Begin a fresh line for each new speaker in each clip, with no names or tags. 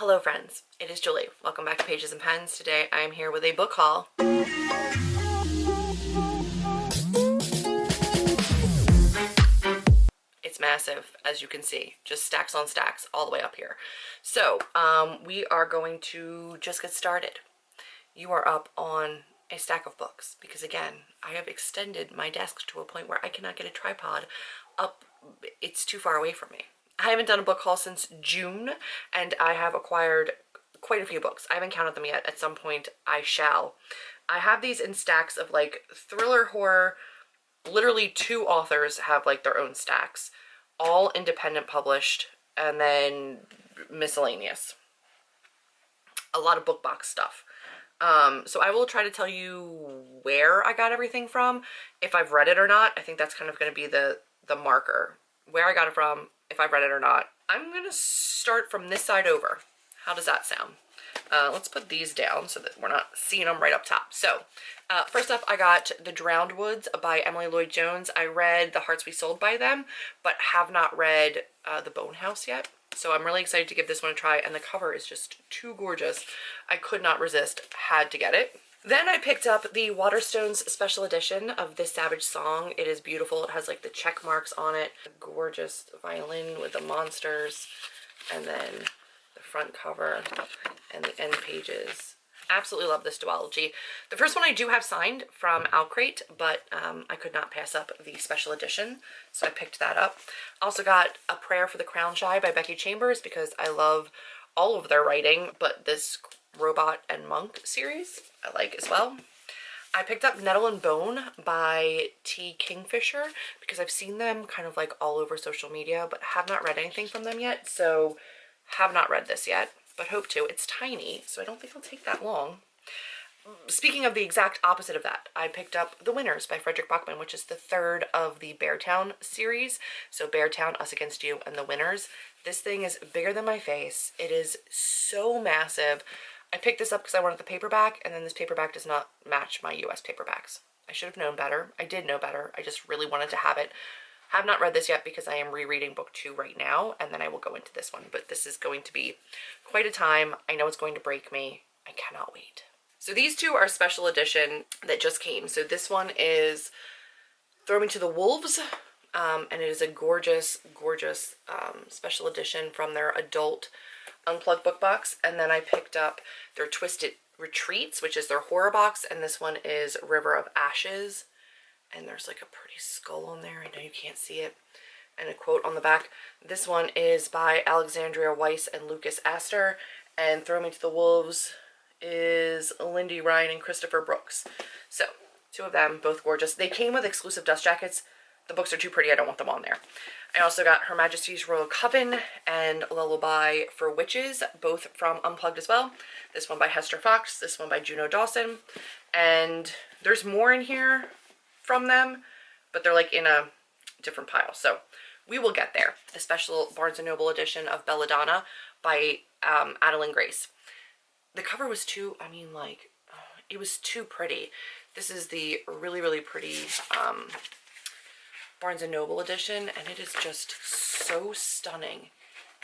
Hello friends, it is Julie. Welcome back to Pages and Pens. Today I am here with a book haul. It's massive, as you can see, just stacks on stacks all the way up here. So we are going to just get started. You are up on a stack of books because again, I have extended my desk to a point where I cannot get a tripod up. It's too far away from me. I haven't done a book haul since June, and I have acquired quite a few books. I haven't counted them yet. At some point I shall. I have these in stacks of like thriller, horror. Literally 2 authors have like their own stacks, all independent published, and then miscellaneous. A lot of book box stuff. So I will try to tell you where I got everything from, if I've read it or not. I think that's kind of going to be the marker. Where I got it from, if I've read it or not. I'm going to start from this side over. How does that sound? Let's put these down so that we're not seeing them right up top. So first up, I got The Drowned Woods by Emily Lloyd-Jones. I read The Hearts We Sold by them, but have not read The Bone House yet. So I'm really excited to give this one a try, and the cover is just too gorgeous. I could not resist, had to get it. Then I picked up the Waterstones special edition of This Savage Song. It is beautiful. It has like the check marks on it. A gorgeous violin with the monsters, and then the front cover and the end pages. Absolutely love this duology. The first one I do have signed from Owlcrate, but I could not pass up the special edition, so I picked that up. Also got A Prayer for the Crown Shy by Becky Chambers because I love all of their writing, but this Robot and Monk series I like as well. I picked up Nettle and Bone by T. Kingfisher because I've seen them kind of like all over social media, but have not read anything from them yet, so have not read this yet, but hope to. It's tiny, so I don't think it'll take that long. Speaking of the exact opposite of that, I picked up The Winners by Frederick Bachman, which is the 3rd of the Beartown series. So Beartown, Us Against You, and The Winners. This thing is bigger than my face. It is so massive. I picked this up because I wanted the paperback, and then this paperback does not match my US paperbacks. I should have known better. I did know better. I just really wanted to have it. Have not read this yet because I am rereading book 2 right now, and then I will go into this one. But this is going to be quite a time. I know it's going to break me. I cannot wait. So these 2 are special edition that just came. So this one is Throw Me to the Wolves, and it is a gorgeous, gorgeous special edition from their adult Unplugged book box. And then I picked up their Twisted Retreats, which is their horror box, and this one is River of Ashes. And there's like a pretty skull on there. I know you can't see it. And a quote on the back. This one is by Alexandria Weiss and Lucas Astor. And Throw Me to the Wolves is Lindy Ryan and Christopher Brooks. So 2 of them, both gorgeous. They came with exclusive dust jackets. The books are too pretty. I don't want them on there. I also got Her Majesty's Royal Coven and Lullaby for Witches, both from Unplugged as well. This one by Hester Fox, this one by Juno Dawson. And there's more in here from them, but they're like in a different pile, so we will get there. The special Barnes & Noble edition of Belladonna by Adeline Grace. The cover was too, I mean, like, it was too pretty. This is the really, really pretty Barnes & Noble edition, and it is just so stunning.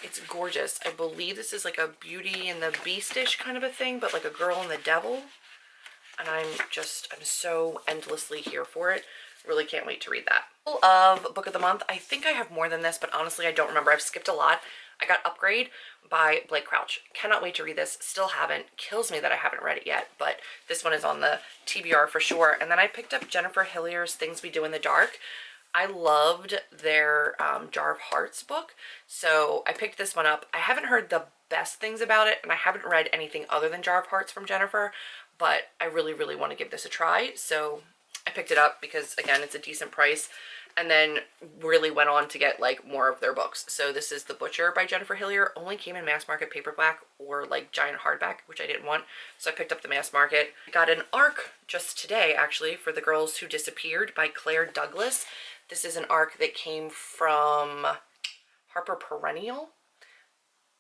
It's gorgeous. I believe this is like a Beauty and the Beast-ish kind of a thing, but like a girl and the devil. And I'm so endlessly here for it. Really can't wait to read that. Of Book of the Month. I think I have more than this, but honestly I don't remember. I've skipped a lot. I got Upgrade by Blake Crouch. Cannot wait to read this. Still haven't. Kills me that I haven't read it yet, but this one is on the TBR for sure. And then I picked up Jennifer Hillier's Things We Do in the Dark. I loved their Jar of Hearts book, so I picked this one up. I haven't heard the best things about it, and I haven't read anything other than Jar of Hearts from Jennifer, but I really, really want to give this a try, so I picked it up because, again, it's a decent price, and then really went on to get, like, more of their books. So this is The Butcher by Jennifer Hillier. Only came in mass market paperback or, like, giant hardback, which I didn't want, so I picked up the mass market. I got an ARC just today, actually, for The Girls Who Disappeared by Claire Douglas. This is an ARC that came from Harper Perennial.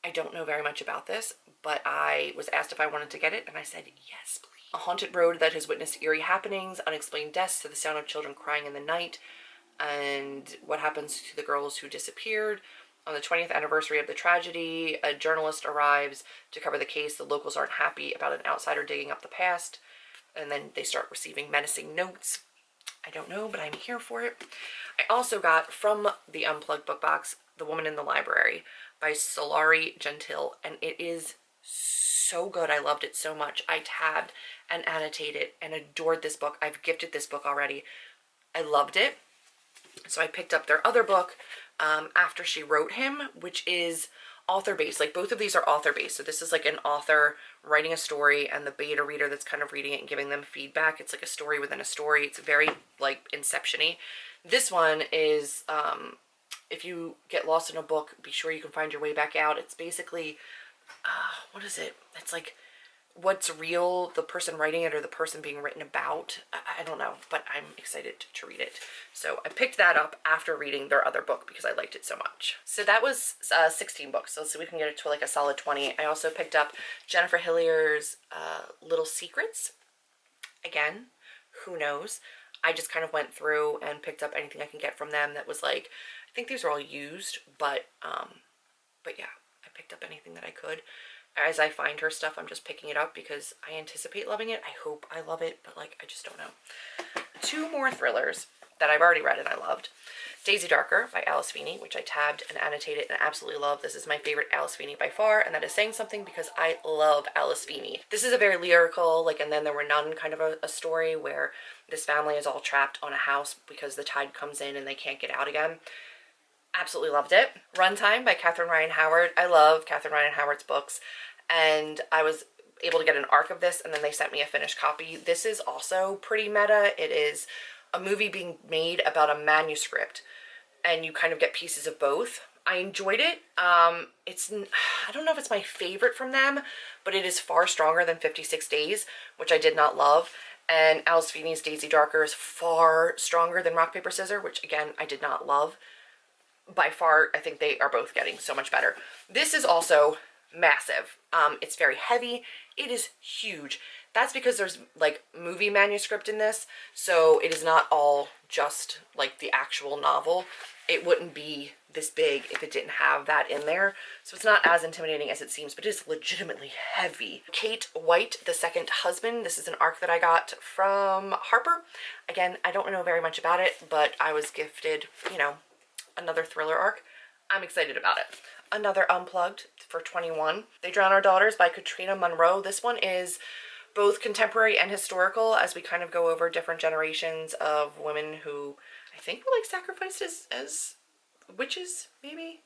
I don't know very much about this, but I was asked if I wanted to get it, and I said, yes, please. A haunted road that has witnessed eerie happenings, unexplained deaths to the sound of children crying in the night, and what happens to the girls who disappeared. On the 20th anniversary of the tragedy, a journalist arrives to cover the case. The locals aren't happy about an outsider digging up the past, and then they start receiving menacing notes. I don't know, but I'm here for it. I also got from the Unplugged book box, The Woman in the Library by Solari Gentile, and it is so good. I loved it so much. I tabbed and annotated and adored this book. I've gifted this book already. I loved it. So I picked up their other book, After She Wrote Him, which is author-based. Like, both of these are author-based. So this is like an author writing a story and the beta reader that's kind of reading it and giving them feedback. It's like a story within a story. It's very, like, Inception-y. This one is, if you get lost in a book, be sure you can find your way back out. It's basically, what is it? It's like what's real, the person writing it or the person being written about. I don't know, but I'm excited to read it. So I picked that up after reading their other book because I liked it so much. So that was 16 books. So let's see if we can get it to like a solid 20. I also picked up Jennifer Hillier's Little Secrets. Again, who knows? I just kind of went through and picked up anything I can get from them that was like, I think these are all used, but yeah, I picked up anything that I could. As I find her stuff, I'm just picking it up because I anticipate loving it. I hope I love it, but like, I just don't know. 2 more thrillers that I've already read and I loved. Daisy Darker by Alice Feeney, which I tabbed and annotated and absolutely love. This is my favorite Alice Feeney by far, and that is saying something because I love Alice Feeney. This is a very lyrical, like, and then there were none kind of a story where this family is all trapped on a house because the tide comes in and they can't get out again. Absolutely loved it. Runtime by Catherine Ryan Howard. I love Catherine Ryan Howard's books, and I was able to get an arc of this, and then they sent me a finished copy. This is also pretty meta. It is a movie being made about a manuscript, and you kind of get pieces of both. I enjoyed it. I don't know if it's my favorite from them, but it is far stronger than 56 Days, which I did not love. And Alice Feeney's Daisy Darker is far stronger than Rock, Paper, Scissors, which again, I did not love. By far, I think they are both getting so much better. This is also massive. It's very heavy. It is huge. That's because there's like movie manuscript in this, so it is not all just like the actual novel. It wouldn't be this big if it didn't have that in there, so it's not as intimidating as it seems, but it is legitimately heavy. Kate White, The Second Husband. This is an arc that I got from Harper. Again, I don't know very much about it, but I was gifted, you know, another thriller arc. I'm excited about it. Another Unplugged for 21. They Drown Our Daughters by Katrina Munro. This one is both contemporary and historical as we kind of go over different generations of women who I think were like sacrificed as witches, maybe?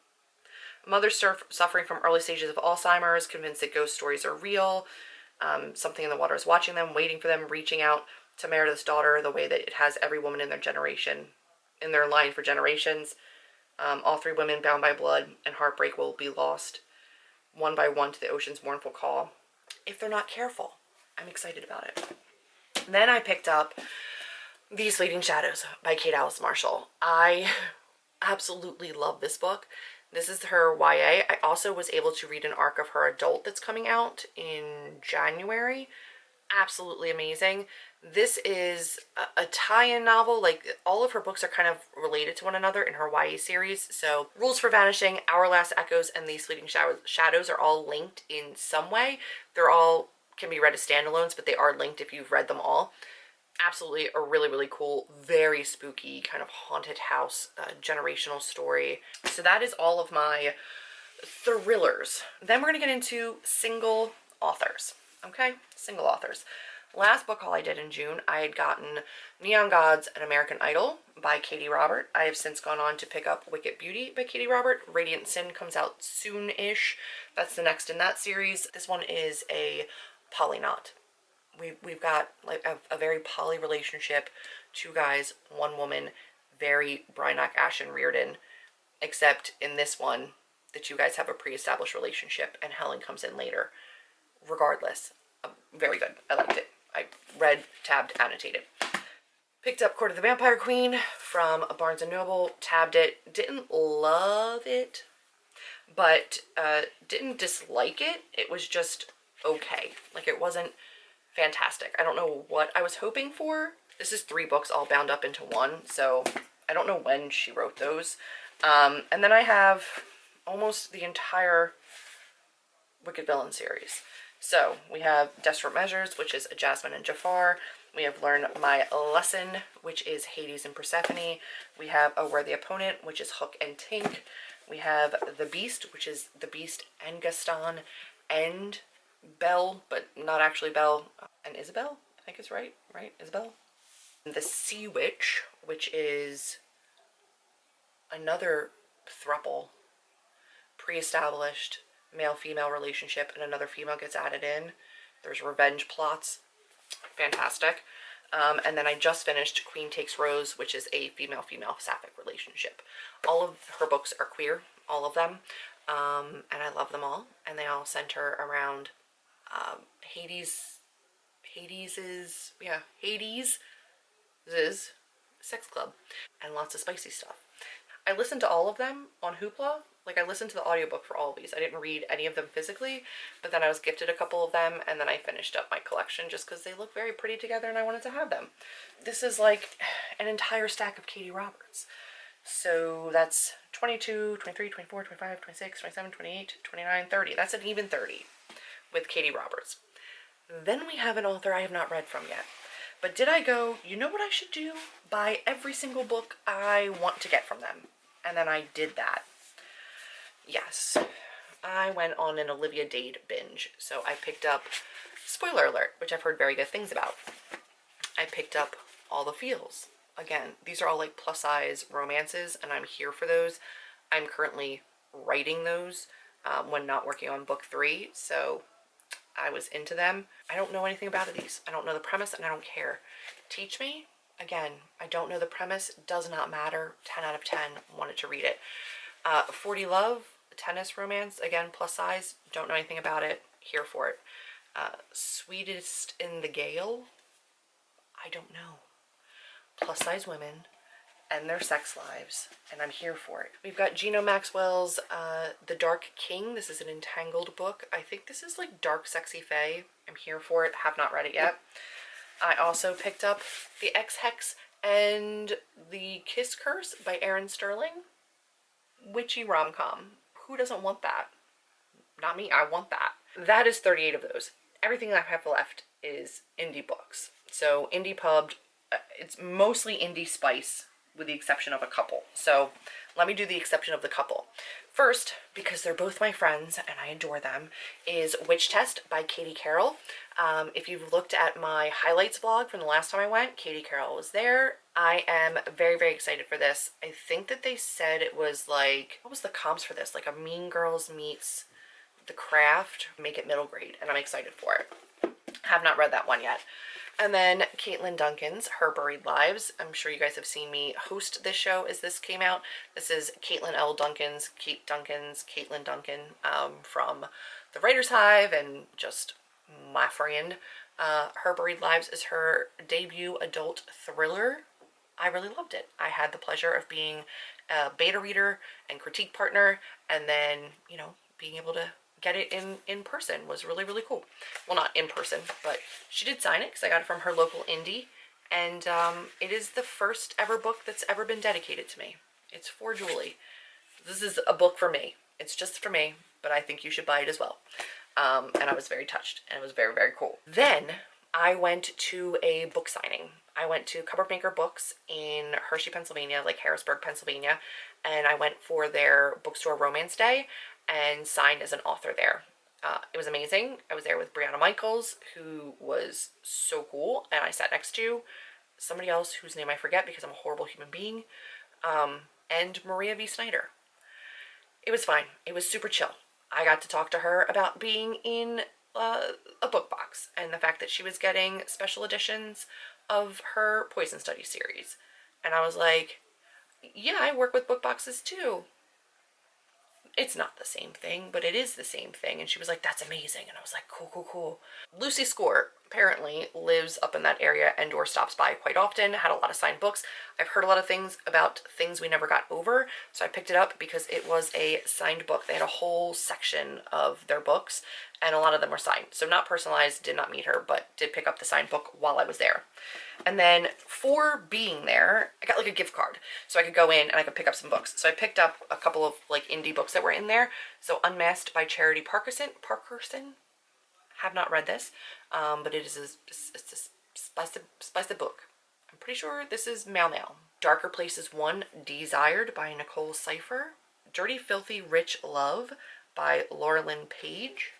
Mothers suffering from early stages of Alzheimer's, convinced that ghost stories are real. Something in the water is watching them, waiting for them, reaching out to Meredith's daughter the way that it has every woman in their generation, in their line for generations. All 3 women bound by blood and heartbreak will be lost one by one to the ocean's mournful call if they're not careful. I'm excited about it. Then I picked up These Fleeting Shadows by Kate Alice Marshall. I absolutely love this book. This is her YA. I also was able to read an arc of her adult that's coming out in January. Absolutely amazing. This is a tie-in novel. Like, all of her books are kind of related to one another in her YA series. So Rules for Vanishing, Our Last Echoes, and These Fleeting Shadows are all linked in some way. They're all can be read as standalones, but they are linked if you've read them all. Absolutely a really, really cool, very spooky kind of haunted house generational story. So that is all of my thrillers. Then we're going to get into single authors. Okay, single authors. Last book haul I did in June, I had gotten Neon Gods and American Idol by Katie Robert. I have since gone on to pick up Wicked Beauty by Katie Robert. Radiant Sin comes out soon-ish. That's the next in that series. This one is a polyknot. We've got like a very poly relationship. 2 guys, 1 woman, very Brynock, Ashen, Reardon. Except in this one, the 2 guys have a pre-established relationship and Helen comes in later. Regardless, very good. I liked it. I read, tabbed, annotated. Picked up Court of the Vampire Queen from Barnes & Noble, tabbed it. Didn't love it, but didn't dislike it. It was just okay. Like, it wasn't fantastic. I don't know what I was hoping for. This is 3 books all bound up into one, so I don't know when she wrote those. And then I have almost the entire Wicked Villain series. So we have Desperate Measures, which is Jasmine and Jafar. We have Learn My Lesson, which is Hades and Persephone. We have A Worthy Opponent, which is Hook and Tink. We have The Beast, which is The Beast and Gaston and Belle, but not actually Belle, and Isabel, I think is right, Isabel? The Sea Witch, which is another throuple, pre-established male-female relationship, and another female gets added in. There's revenge plots. Fantastic. And then I just finished Queen Takes Rose, which is a female-female sapphic relationship. All of her books are queer, all of them, and I love them all, and they all center around Hades' sex club, and lots of spicy stuff. I listened to all of them on Hoopla. Like, I listened to the audiobook for all of these. I didn't read any of them physically, but then I was gifted a couple of them, and then I finished up my collection just because they look very pretty together and I wanted to have them. This is like an entire stack of Katie Roberts. So that's 22, 23, 24, 25, 26, 27, 28, 29, 30. That's an even 30 with Katie Roberts. Then we have an author I have not read from yet. But did I go, you know what I should do? Buy every single book I want to get from them. And then I did that. Yes. I went on an Olivia Dade binge. So I picked up, spoiler alert, which I've heard very good things about. I picked up All the Feels. Again, these are all like plus size romances, and I'm here for those. I'm currently writing those when not working on book 3. So I was into them. I don't know anything about these. I don't know the premise, and I don't care. Teach me. Again, I don't know the premise. Does not matter. 10 out of 10. Wanted to read it. 40 Love, tennis romance. Again, plus size. Don't know anything about it. Here for it. Sweetest in the Gale. I don't know. Plus size women and their sex lives, and I'm here for it. We've got Gino Maxwell's The Dark King. This is an Entangled book. I think this is like dark sexy fae. I'm here for it. Have not read it yet. I also picked up The Ex-Hex and The Kiss Curse by Erin Sterling. Witchy rom-com. Who doesn't want that? Not me. I want that. That is 38 of those. Everything I have left is indie books. So indie pubbed. It's mostly indie spice, with the exception of a couple. So let me do the exception of the couple. First, because they're both my friends and I adore them, is Witch Test by Katie Carroll. If you've looked at my highlights vlog from the last time I went, Katie Carroll was there. I am very, very excited for this. I think that they said it was like, what was the comps for this? Like a Mean Girls meets The Craft, make it middle grade, and I'm excited for it. Have not read that one yet. And then Caitlin Duncan's Her Buried Lives. I'm sure you guys have seen me host this show as this came out. This is Caitlin L. Duncan's, Caitlin Duncan from The Writer's Hive and just my friend. Her Buried Lives is her debut adult thriller. I really loved it. I had the pleasure of being a beta reader and critique partner, and then, you know, being able to get it in person was really, really cool. Well, not in person, but she did sign it because I got it from her local indie, and it is the first ever book that's ever been dedicated to me. It's for Julie. This is a book for me. It's just for me, but I think you should buy it as well. And I was very touched, and it was very, very cool. Then I went to a book signing. I went to Cupboard Maker Books in Hershey, Pennsylvania, like Harrisburg, Pennsylvania, and I went for their bookstore romance day and signed as an author there. It was amazing. I was there with Brianna Michaels, who was so cool, and I sat next to somebody else whose name I forget because I'm a horrible human being, and Maria V. Snyder. It was fine. It was super chill. I got to talk to her about being in a book box and the fact that she was getting special editions of her Poison Study series. And I was like, yeah, I work with book boxes too. It's not the same thing, but it is the same thing. And she was like, that's amazing. And I was like, cool, cool, cool. Lucy Score apparently lives up in that area and or stops by quite often, had a lot of signed books. I've heard a lot of things about things we never got over, so I picked it up because it was a signed book. They had a whole section of their books, and a lot of them were signed. So not personalized, did not meet her, but did pick up the signed book while I was there. And then for being there, I got like a gift card, so I could go in and I could pick up some books. So I picked up a couple of like indie books that were in there. So Unmasked by Charity Parkerson. Have not read this, but it's a spicy book. I'm pretty sure this is Mal. Darker Places 1, Desired by Nicole Cipher. Dirty Filthy Rich Love by Laura Lynn Page.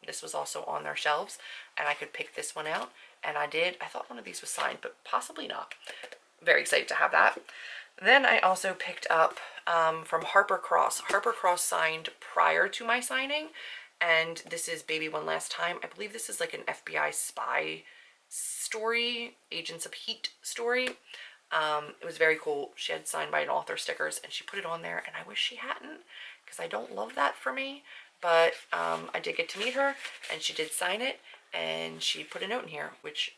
This was also on their shelves, and I could pick this one out, and I did. I thought one of these was signed, but possibly not. Very excited to have that. Then I also picked up from Harper Cross. Harper Cross signed prior to my signing, and this is Baby One Last Time. I believe this is like an FBI spy story, Agents of Heat story. It was very cool. She had signed by an author stickers, and she put it on there, and I wish she hadn't, because I don't love that for me. But I did get to meet her, and she did sign it, and she put a note in here, which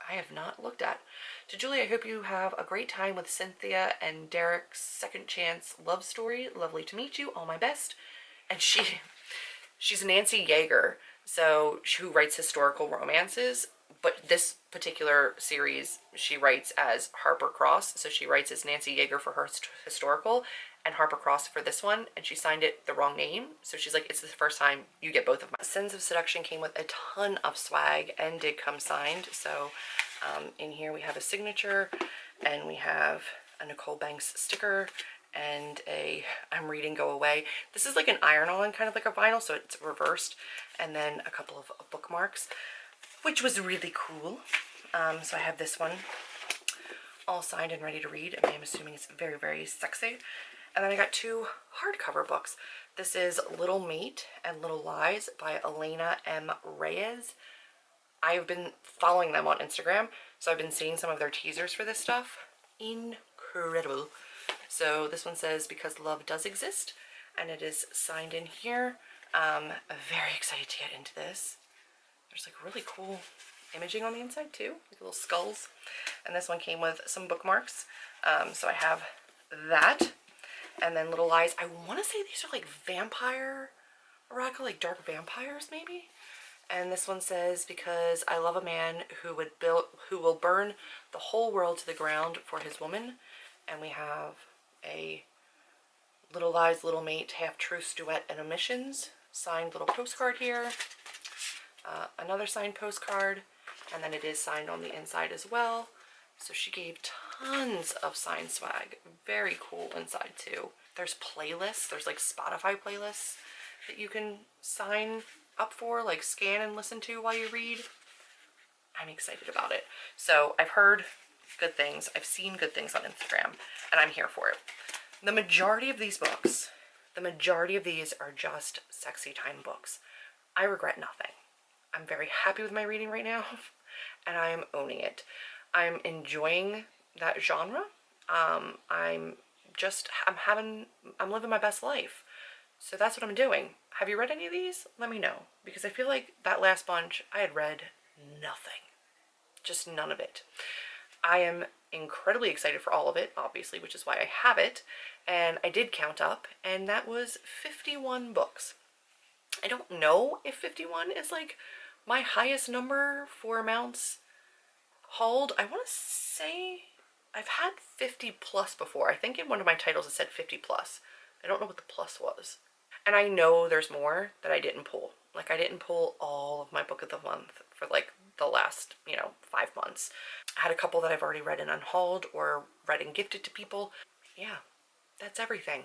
I have not looked at. To Julie, I hope you have a great time with Cynthia and Derek's second chance love story. Lovely to meet you. All my best. And she's Nancy Yeager, so who writes historical romances, but this particular series she writes as Harper Cross, so she writes as Nancy Yeager for her historical and Harper Cross for this one, and she signed it the wrong name, so she's like, it's the first time you get both of my. Sins of Seduction came with a ton of swag and did come signed, so in here we have a signature, and we have a Nicole Banks sticker, and a I'm Reading Go Away. This is like an iron-on, kind of like a vinyl, so it's reversed, and then a couple of bookmarks, which was really cool. So I have this one all signed and ready to read. I mean, I'm assuming it's very, very sexy. And then I got two hardcover books. This is Little Mate and Little Lies by Elena M. Reyes. I've been following them on Instagram, so I've been seeing some of their teasers for this stuff. Incredible. So this one says, Because Love Does Exist, and it is signed in here. I'm very excited to get into this. There's like really cool imaging on the inside too, like little skulls. And this one came with some bookmarks. So I have that. And then Little Lies. I want to say these are like vampire erotica, like dark vampires maybe. And this one says, Because I love a man who will burn the whole world to the ground for his woman. And we have a Little Lies, Little Mate, Half Truths, Duet, and Omissions signed little postcard here. Another signed postcard, and then it is signed on the inside as well. So she gave tons of signed swag. Very cool inside too. There's playlists. There's like Spotify playlists that you can sign up for, like scan and listen to while you read. I'm excited about it. So I've heard good things. I've seen good things on Instagram, and I'm here for it. The majority of these books, the majority of these are just sexy time books. I regret nothing. I'm very happy with my reading right now, and I am owning it. I'm enjoying that genre. I'm living my best life. So that's what I'm doing. Have you read any of these? Let me know, because I feel like that last bunch, I had read nothing. Just none of it. I am incredibly excited for all of it, obviously, which is why I have it. And I did count up, and that was 51 books. I don't know if 51 is like my highest number for amounts hauled. I want to say I've had 50 plus before. I think in one of my titles it said 50 plus. I don't know what the plus was. And I know there's more that I didn't pull. Like, I didn't pull all of my book of the month for like the last, 5 months. I had a couple that I've already read and unhauled or read and gifted to people. Yeah, that's everything.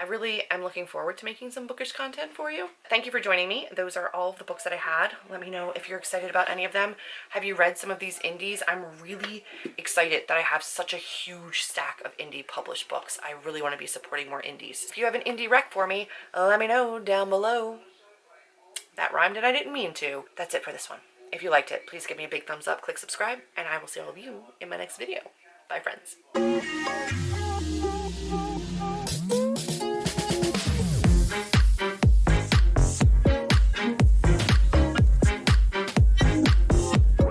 I really am looking forward to making some bookish content for you. Thank you for joining me. Those are all of the books that I had. Let me know if you're excited about any of them. Have you read some of these indies? I'm really excited that I have such a huge stack of indie published books. I really want to be supporting more indies. If you have an indie rec for me, let me know down below. That rhymed and I didn't mean to. That's it for this one. If you liked it, please give me a big thumbs up, click subscribe, and I will see all of you in my next video. Bye, friends.